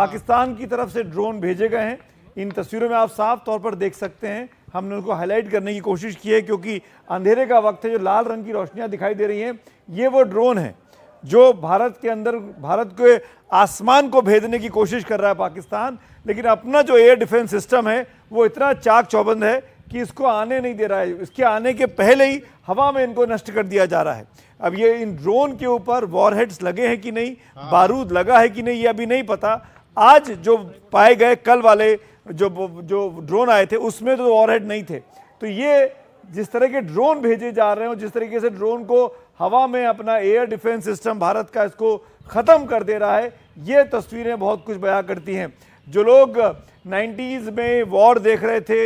पाकिस्तान की तरफ से ड्रोन भेजे गए हैं। इन तस्वीरों में आप साफ तौर पर देख सकते हैं, हमने उनको हाईलाइट करने की कोशिश की है क्योंकि अंधेरे का वक्त है। जो लाल रंग की रोशनियां दिखाई दे रही हैं, ये वो ड्रोन है जो भारत के अंदर, भारत के आसमान को भेदने की कोशिश कर रहा है पाकिस्तान। लेकिन अपना जो एयर डिफेंस सिस्टम है वो इतना चाक चौबंद है कि इसको आने नहीं दे रहा है। इसके आने के पहले ही हवा में इनको नष्ट कर दिया जा रहा है। अब ये इन ड्रोन के ऊपर वॉरहेड्स लगे हैं कि नहीं, बारूद लगा है कि नहीं, ये अभी नहीं पता। आज जो पाए गए कल वाले जो ड्रोन आए थे उसमें तो वॉरहेड नहीं थे। तो ये जिस तरह के ड्रोन भेजे जा रहे हैं, जिस तरीके से ड्रोन को हवा में अपना एयर डिफेंस सिस्टम भारत का इसको ख़त्म कर दे रहा है, ये तस्वीरें बहुत कुछ बयां करती हैं। जो लोग 90s में वॉर देख रहे थे,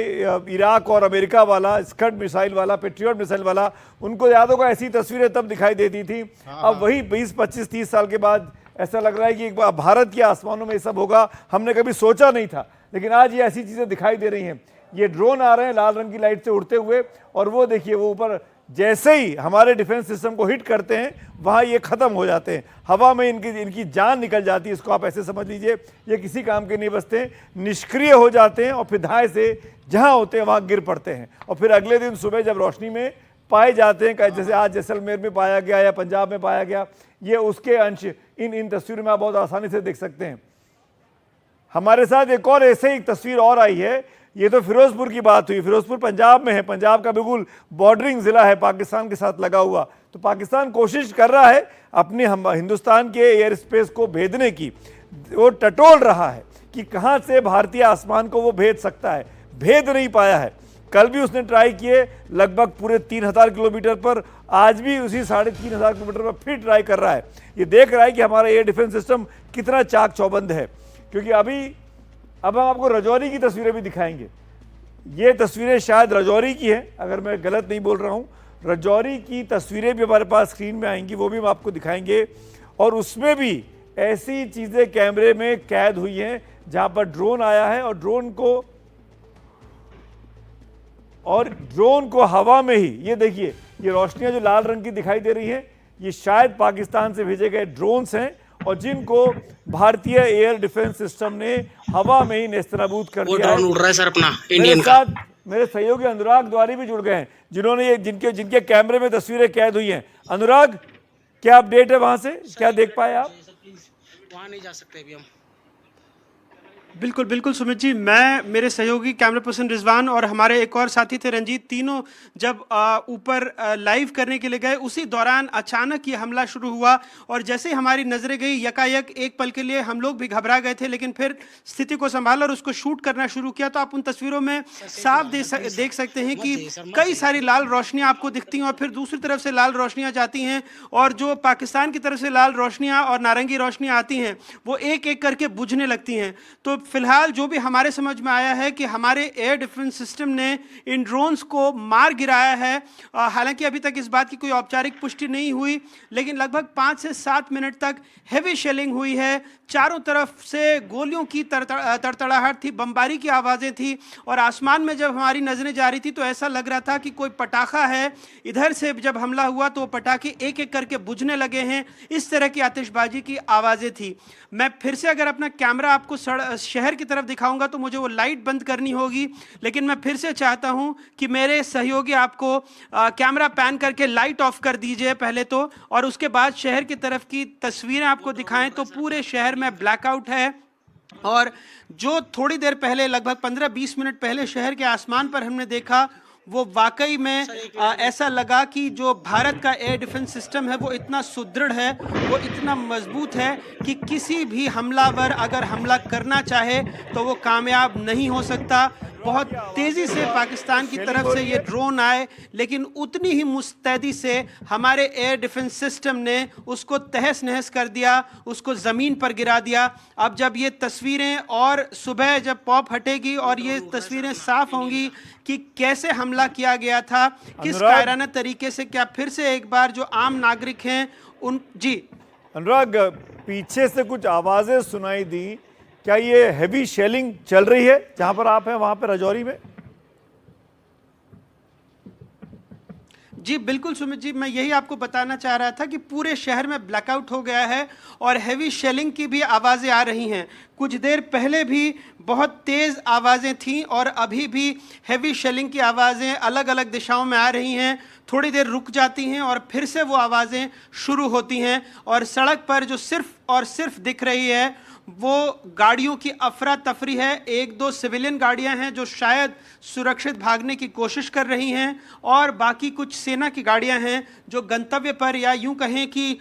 इराक और अमेरिका वाला, स्कड मिसाइल वाला, पेट्रियट मिसाइल वाला, उनको याद होगा ऐसी तस्वीरें तब दिखाई देती थी। अब वही 20, 25, 30 साल के बाद ऐसा लग रहा है कि एक बार भारत के आसमानों में ये सब होगा, हमने कभी सोचा नहीं था। लेकिन आज ये ऐसी चीज़ें दिखाई दे रही हैं। ये ड्रोन आ रहे हैं लाल रंग की लाइट से उड़ते हुए, और वो देखिए वो ऊपर जैसे ही हमारे डिफेंस सिस्टम को हिट करते हैं वहाँ ये ख़त्म हो जाते हैं, हवा में इनकी जान निकल जाती है। इसको आप ऐसे समझ लीजिए, ये किसी काम के नहीं बचते, निष्क्रिय हो जाते हैं और फिर धाए से जहाँ होते हैं वहाँ गिर पड़ते हैं। और फिर अगले दिन सुबह जब रोशनी में पाए जाते हैं, जैसे आज जैसलमेर में पाया गया या पंजाब में पाया गया, ये उसके अंश इन तस्वीरों में आप बहुत आसानी से देख सकते हैं। हमारे साथ एक और ऐसे ही तस्वीर और आई है। ये तो फिरोजपुर की बात हुई। फिरोजपुर पंजाब में है, पंजाब का बिल्कुल बॉर्डरिंग ज़िला है पाकिस्तान के साथ लगा हुआ। तो पाकिस्तान कोशिश कर रहा है अपने हिंदुस्तान के एयर स्पेस को भेदने की। वो टटोल रहा है कि कहाँ से भारतीय आसमान को वो भेद सकता है, भेद नहीं पाया है। कल भी उसने ट्राई किए लगभग पूरे 3000 किलोमीटर पर, आज भी उसी 3500 किलोमीटर पर फिर ट्राई कर रहा है। ये देख रहा है कि हमारा एयर डिफेंस सिस्टम कितना चाक चौबंद है। क्योंकि अब हम आपको रजौरी की तस्वीरें भी दिखाएंगे। ये तस्वीरें शायद रजौरी की हैं, अगर मैं गलत नहीं बोल रहा हूँ। रजौरी की तस्वीरें भी हमारे पास स्क्रीन में आएंगी, वो भी हम आपको दिखाएंगे। और उसमें भी ऐसी चीज़ें कैमरे में कैद हुई हैं जहाँ पर ड्रोन आया है और ड्रोन को हवा में ही, ये देखिए ये रोशनियाँ जो लाल रंग की दिखाई दे रही हैं, ये शायद पाकिस्तान से भेजे गए ड्रोन्स हैं और जिनको भारतीय एयर डिफेंस सिस्टम ने हवा में ही नेस्तनाबूद कर दिया है। ड्रोन उड़ रहा है सर अपना मेरे साथ मेरे सहयोगी अनुराग द्वारी भी जुड़ गए हैं, जिन्होंने ये जिनके कैमरे में तस्वीरें कैद हुई हैं। अनुराग, क्या अपडेट है वहां से, क्या देख पाए आप? वहां नहीं जा सकते अभी हम। बिल्कुल बिल्कुल सुमित जी, मैं, मेरे सहयोगी कैमरा पर्सन रिजवान और हमारे एक और साथी थे रंजीत, तीनों जब ऊपर लाइव करने के लिए गए, उसी दौरान अचानक ये हमला शुरू हुआ। और जैसे ही हमारी नज़रें गई, यकायक एक पल के लिए हम लोग भी घबरा गए थे, लेकिन फिर स्थिति को संभाला और उसको शूट करना शुरू किया। तो आप उन तस्वीरों में साफ देख सकते हैं कि कई सारी लाल रोशनियाँ आपको दिखती हैं और फिर दूसरी तरफ से लाल रोशनियाँ जाती हैं, और जो पाकिस्तान की तरफ से लाल रोशनियाँ और नारंगी रोशनियाँ आती हैं वो एक एक करके बुझने लगती हैं। तो फिलहाल जो भी हमारे समझ में आया है कि हमारे एयर डिफेंस सिस्टम ने इन ड्रोन्स को मार गिराया है। हालांकि अभी तक इस बात की कोई औपचारिक पुष्टि नहीं हुई, लेकिन लगभग 5 से 7 मिनट तक हेवी शेलिंग हुई है। चारों तरफ से गोलियों की तड़तड़ाहट थी, बमबारी की आवाज़ें थी, और आसमान में जब हमारी नज़रें जा रही थी तो ऐसा लग रहा था कि कोई पटाखा है। इधर से जब हमला हुआ तो पटाखे एक एक करके बुझने लगे हैं। इस तरह की आतिशबाजी की आवाज़ें थी। मैं फिर से अगर अपना कैमरा आपको शहर की तरफ दिखाऊंगा तो मुझे वो लाइट बंद करनी होगी, लेकिन मैं फिर से चाहता हूं कि मेरे सहयोगी आपको कैमरा पैन करके लाइट ऑफ कर दीजिए पहले तो, और उसके बाद शहर की तरफ की तस्वीरें आपको दिखाएं। तो पूरे शहर में ब्लैकआउट है, और जो थोड़ी देर पहले, लगभग 15-20 मिनट पहले शहर के आसमान पर हमने देखा, वो वाकई में ऐसा लगा कि जो भारत का एयर डिफेंस सिस्टम है वो इतना सुदृढ़ है, वो इतना मजबूत है कि किसी भी हमलावर अगर हमला करना चाहे तो वो कामयाब नहीं हो सकता। बहुत तेज़ी से पाकिस्तान की तरफ से ये ड्रोन आए, लेकिन उतनी ही मुस्तैदी से हमारे एयर डिफेंस सिस्टम ने उसको तहस नहस कर दिया, उसको ज़मीन पर गिरा दिया। अब जब ये तस्वीरें और सुबह जब पॉप हटेगी और ये तस्वीरें साफ होंगी कि कैसे हमला किया गया था, किस कायराना तरीके से, क्या फिर से एक बार जो आम नागरिक हैं उन जी अनुराग, पीछे से कुछ आवाज़ें सुनाई दी, क्या ये हैवी शेलिंग चल रही है जहां पर आप हैं, वहां पर रजौरी में? जी बिल्कुल सुमित जी, मैं यही आपको बताना चाह रहा था कि पूरे शहर में ब्लैकआउट हो गया है और हैवी शेलिंग की भी आवाज़ें आ रही हैं। कुछ देर पहले भी बहुत तेज़ आवाज़ें थीं और अभी भी हैवी शेलिंग की आवाज़ें अलग अलग दिशाओं में आ रही हैं। थोड़ी देर रुक जाती हैं और फिर से वो आवाज़ें शुरू होती हैं और सड़क पर जो सिर्फ और सिर्फ दिख रही है वो गाड़ियों की अफरा तफरी है। एक दो सिविलियन गाड़ियां हैं जो शायद सुरक्षित भागने की कोशिश कर रही हैं और बाकी कुछ सेना की गाड़ियां हैं जो गंतव्य पर, या यूं कहें कि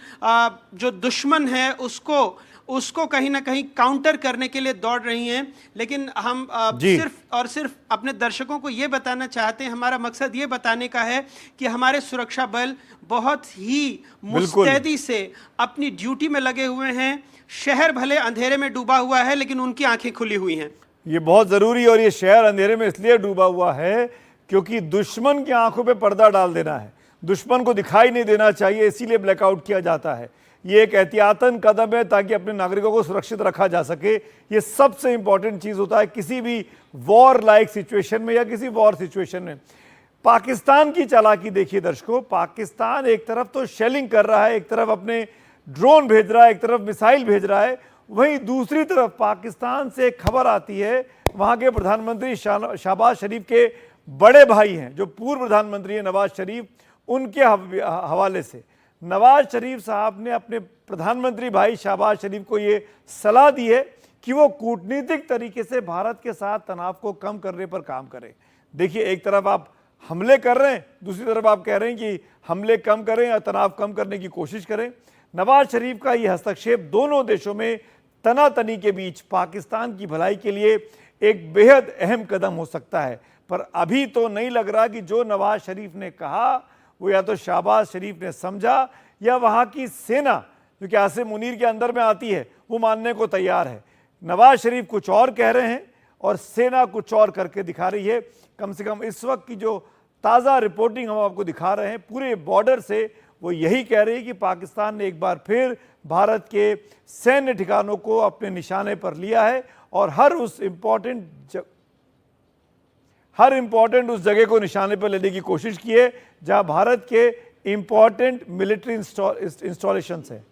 जो दुश्मन है उसको कहीं ना कहीं काउंटर करने के लिए दौड़ रही हैं। लेकिन हम जी। सिर्फ और सिर्फ अपने दर्शकों को ये बताना चाहते हैं, हमारा मकसद ये बताने का है कि हमारे सुरक्षा बल बहुत ही मुस्तैदी से अपनी ड्यूटी में लगे हुए हैं। शहर भले अंधेरे में डूबा हुआ है लेकिन उनकी आंखें खुली हुई हैं। ये बहुत जरूरी, और ये शहर अंधेरे में इसलिए डूबा हुआ है क्योंकि दुश्मन की आंखों पे पर्दा डाल देना है, दुश्मन को दिखाई नहीं देना चाहिए, इसीलिए ब्लैकआउट किया जाता है। ये एक एहतियातन कदम है ताकि अपने नागरिकों को सुरक्षित रखा जा सके। ये सबसे इंपॉर्टेंट चीज होता है किसी भी वॉर लाइक सिचुएशन में या किसी वॉर सिचुएशन में। पाकिस्तान की चालाकी देखिए दर्शकों, पाकिस्तान एक तरफ तो शेलिंग कर रहा है, एक तरफ अपने ड्रोन भेज रहा है, एक तरफ मिसाइल भेज रहा है, वहीं दूसरी तरफ पाकिस्तान से एक खबर आती है, वहां के प्रधानमंत्री शहबाज शरीफ के बड़े भाई हैं जो पूर्व प्रधानमंत्री हैं नवाज शरीफ, उनके हवाले से नवाज शरीफ साहब ने अपने प्रधानमंत्री भाई शहबाज शरीफ को ये सलाह दी है कि वो कूटनीतिक तरीके से भारत के साथ तनाव को कम करने पर काम करें। देखिए, एक तरफ आप हमले कर रहे हैं, दूसरी तरफ आप कह रहे हैं कि हमले कम करें या तनाव कम करने की कोशिश करें। नवाज शरीफ का ये हस्तक्षेप दोनों देशों में तनातनी के बीच पाकिस्तान की भलाई के लिए एक बेहद अहम कदम हो सकता है। पर अभी तो नहीं लग रहा कि जो नवाज शरीफ ने कहा वो या तो शहबाज शरीफ ने समझा या वहाँ की सेना जो कि आसिम मुनीर के अंदर में आती है वो मानने को तैयार है। नवाज शरीफ कुछ और कह रहे हैं और सेना कुछ और करके दिखा रही है। कम से कम इस वक्त की जो ताज़ा रिपोर्टिंग हम आपको दिखा रहे हैं पूरे बॉर्डर से, वो यही कह रही है कि पाकिस्तान ने एक बार फिर भारत के सैन्य ठिकानों को अपने निशाने पर लिया है और हर इंपॉर्टेंट उस जगह को निशाने पर लेने की कोशिश की है जहां भारत के इंपॉर्टेंट मिलिट्री इंस्टॉलेशंस हैं।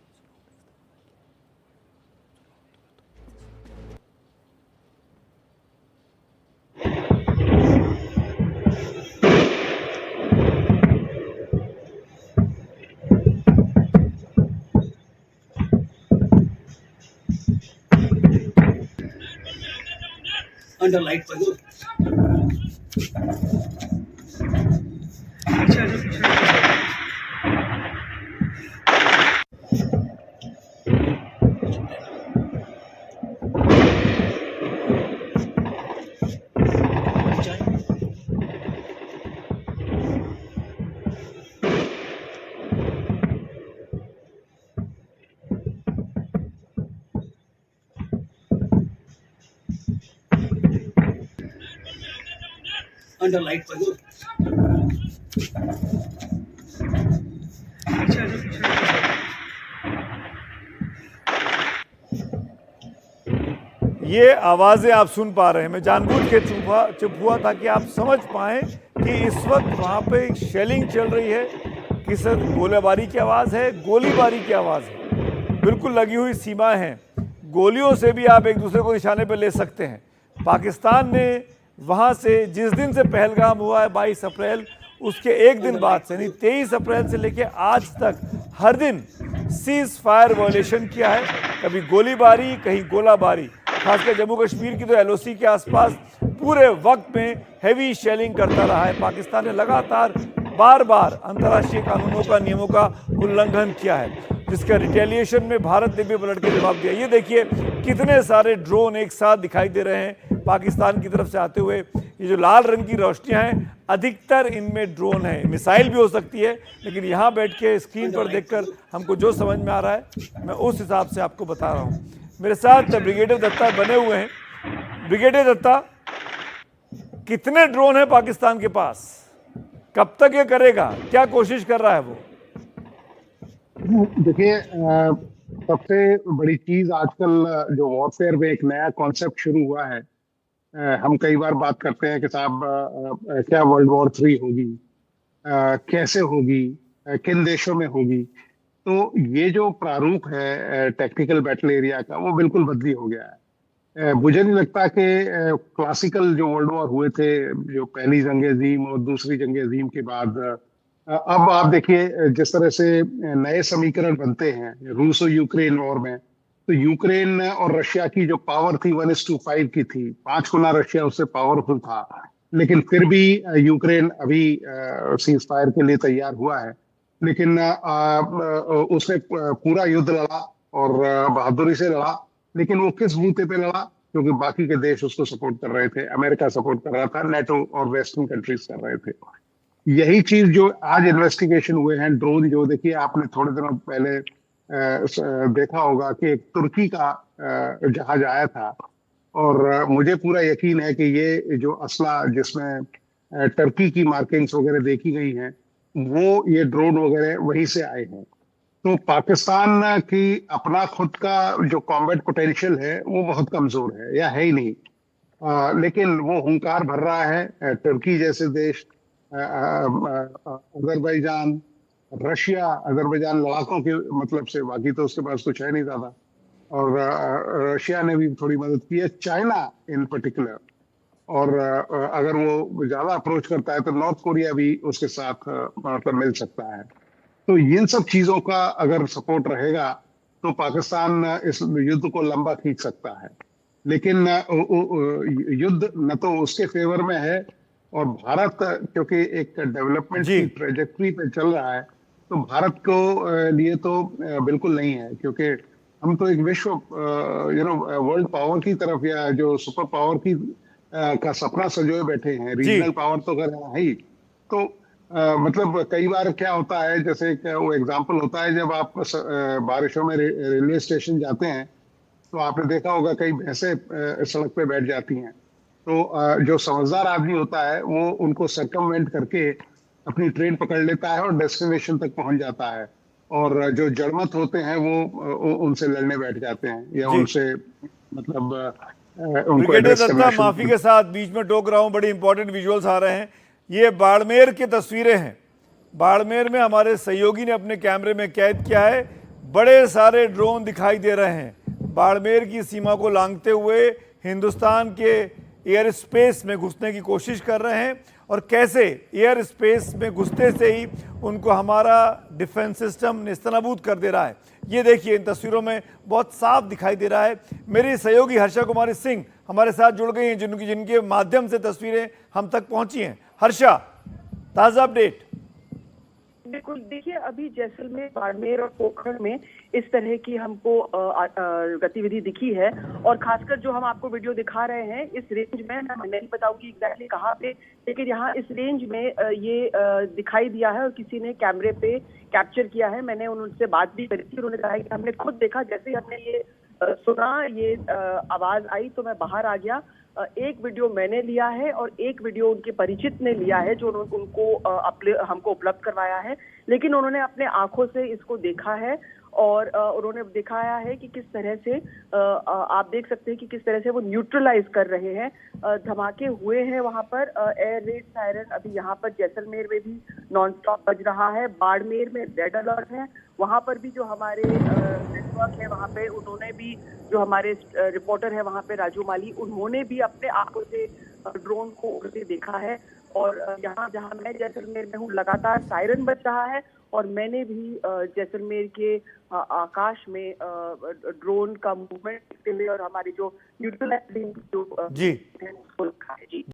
अंडर लाइट पर अंडर लाइट पर ये आवाज़ें आप सुन पा रहे हैं, मैं जानबूझ के चुप हुआ ताकि आप समझ पाएं कि इस वक्त वहाँ पे एक शेलिंग चल रही है। किस गोलीबारी की आवाज़ है, गोलीबारी की आवाज़ है, बिल्कुल लगी हुई सीमा है। गोलियों से भी आप एक दूसरे को निशाने पर ले सकते हैं। पाकिस्तान ने वहाँ से जिस दिन से पहलगाम हुआ है 22 अप्रैल, उसके एक दिन बाद से यानी 23 अप्रैल से लेकर आज तक हर दिन सीज फायर वायलेशन किया है। कभी गोलीबारी, कहीं गोलाबारी। खासकर जम्मू कश्मीर की तो एलओसी के आसपास पूरे वक्त में हैवी शेलिंग करता रहा है। पाकिस्तान ने लगातार बार बार अंतर्राष्ट्रीय कानूनों का, नियमों का उल्लंघन किया है, जिसका रिटेलिएशन में भारत ने भी पलट के जवाब दिया। ये देखिए कितने सारे ड्रोन एक साथ दिखाई दे रहे हैं पाकिस्तान की तरफ से आते हुए। ये जो लाल रंग की रोशनियां हैं, अधिकतर इनमें ड्रोन है, मिसाइल भी हो सकती है, लेकिन यहाँ बैठ के स्क्रीन पर देखकर हमको जो समझ में आ रहा है मैं उस हिसाब से आपको बता रहा हूँ। मेरे साथ ब्रिगेडियर दत्ता बने हुए हैं। ब्रिगेडियर दत्ता, कितने ड्रोन है पाकिस्तान के पास, कब तक ये करेगा, क्या कोशिश कर रहा है वो? देखिए, सबसे बड़ी चीज आजकल जो वॉरफेयर में एक नया कॉन्सेप्ट शुरू हुआ है। हम कई बार बात करते हैं कि साहब क्या वर्ल्ड वॉर 3 होगी, कैसे होगी, किन देशों में होगी। तो ये जो प्रारूप है टेक्निकल बैटल एरिया का, वो बिल्कुल बदली हो गया है। मुझे नहीं लगता कि क्लासिकल जो वर्ल्ड वॉर हुए थे, जो पहली जंग अजीम और दूसरी जंग अजीम के बाद, अब आप देखिए जिस तरह से नए समीकरण बनते हैं रूस और यूक्रेन वॉर में, तो यूक्रेन और रशिया की जो पावर थी 1:5 की थी, 5 गुना रशिया उससे पावरफुल था। लेकिन फिर भी यूक्रेन अभी सीज फायर के लिए तैयार हुआ है। लेकिन उसने पूरा युद्ध लड़ा और बहादुरी से लड़ा। लेकिन वो किस बूते पे लड़ा? क्योंकि बाकी के देश उसको सपोर्ट कर रहे थे, अमेरिका सपोर्ट कर रहा था, नेटो और वेस्टर्न कंट्रीज कर रहे थे। यही चीज जो आज इन्वेस्टिगेशन हुए हैं ड्रोन, जो देखिए आपने थोड़े दिनों पहले देखा होगा कि एक तुर्की का जहाज आया था। और मुझे पूरा यकीन है कि ये जो असला जिसमें टर्की की मार्किंग्स वगैरह देखी गई हैं, वो ये ड्रोन वगैरह वहीं से आए हैं। तो पाकिस्तान की अपना खुद का जो कॉम्बैट पोटेंशियल है वो बहुत कमजोर है या है ही नहीं। लेकिन वो हुंकार भर रहा है तुर्की जैसे देश, अजरबैजान, रशिया। अजरबैजान लड़ाकों के मतलब से, बाकी तो उसके पास कुछ है नहीं ज्यादा। और रशिया ने भी थोड़ी मदद की है, चाइना इन पर्टिकुलर। और अगर वो ज्यादा अप्रोच करता है तो नॉर्थ कोरिया भी उसके साथ मतलब मिल सकता है। तो इन सब चीजों का अगर सपोर्ट रहेगा तो पाकिस्तान इस युद्ध को लंबा खींच सकता है। लेकिन युद्ध न तो उसके फेवर में है, और भारत क्योंकि एक डेवलपमेंट जी की ट्रेजेक्टरी पे चल रहा है, तो भारत को लिए तो बिल्कुल नहीं है। क्योंकि हम तो एक विश्व वर्ल्ड पावर की तरफ, या जो सुपर पावर की का सपना सजोए बैठे हैं। जी रीजनल पावर तो कर है ही। तो मतलब कई बार क्या होता है, जैसे एक वो एग्जाम्पल होता है, जब आप बारिशों में रेलवे स्टेशन जाते हैं, तो आपने देखा होगा कई भैंसे सड़क पे बैठ जाती हैं। तो जो समझदार आदमी होता है वो उनको सर्कमवेंट करके अपनी ट्रेन पकड़ लेता है और डेस्टिनेशन तक पहुंच जाता है। और जो जड़मत होते हैं वो उनसे लड़ने बैठ जाते हैं, या जी। उनसे मतलब उनको ब्रिगेडियर एड्रेस दत्ता, करना शुरू माफी के साथ बीच में टोक रहा हूं, बड़ी इंपॉर्टेंट विजुअल्स आ रहे हैं। ये बाड़मेर की तस्वीरें हैं। बाड़मेर में हमारे सहयोगी ने अपने कैमरे में कैद किया है। बड़े सारे ड्रोन दिखाई दे रहे हैं बाड़मेर की सीमा को लांघते हुए हिंदुस्तान के एयर स्पेस में घुसने की कोशिश कर रहे हैं, और कैसे एयर स्पेस में घुसते से ही उनको हमारा डिफेंस सिस्टम नेस्तनाबूद कर दे रहा है। ये देखिए इन तस्वीरों में बहुत साफ दिखाई दे रहा है। मेरी सहयोगी हर्षा कुमारी सिंह हमारे साथ जुड़ गई हैं, जिनके माध्यम से तस्वीरें हम तक पहुंची हैं। हर्षा, ताज़ा अपडेट। बिल्कुल, देखिए अभी जैसलमेर, बाड़मेर और पोखरण में इस तरह की हमको गतिविधि दिखी है। और खासकर जो हम आपको वीडियो दिखा रहे हैं इस रेंज में, मैं नहीं बताऊंगी एग्जैक्टली कहाँ पे, लेकिन यहाँ इस रेंज में ये दिखाई दिया है और किसी ने कैमरे पे कैप्चर किया है। मैंने उनसे बात भी करी थी, उन्होंने कहा कि हमने खुद देखा, जैसे ही हमने ये सुना, ये आवाज आई तो मैं बाहर आ गया। एक वीडियो मैंने लिया है और एक वीडियो उनके परिचित ने लिया है, जो उनको हमको उपलब्ध करवाया है। लेकिन उन्होंने अपने आंखों से इसको देखा है और उन्होंने दिखाया है कि किस तरह से आप देख सकते हैं कि किस तरह से वो न्यूट्रलाइज कर रहे हैं। धमाके हुए हैं वहां पर। एयर रेड सायरन अभी यहाँ पर जैसलमेर में भी नॉन स्टॉप बज रहा है। बाड़मेर में रेड अलर्ट है। वहां पर भी जो हमारे नेटवर्क है वहां पे, उन्होंने भी, जो हमारे रिपोर्टर है वहां पे राजू माली, उन्होंने भी अपने आंखों से ड्रोन को उड़ते देखा है। और यहाँ जहाँ मैं जैसलमेर में हूँ लगातार सायरन बज रहा है, और मैंने भी जैसलमेर के आकाश में ड्रोन का मूवमेंट देखते हुए और हमारी जो न्यूट्रलाइजिंग जो जी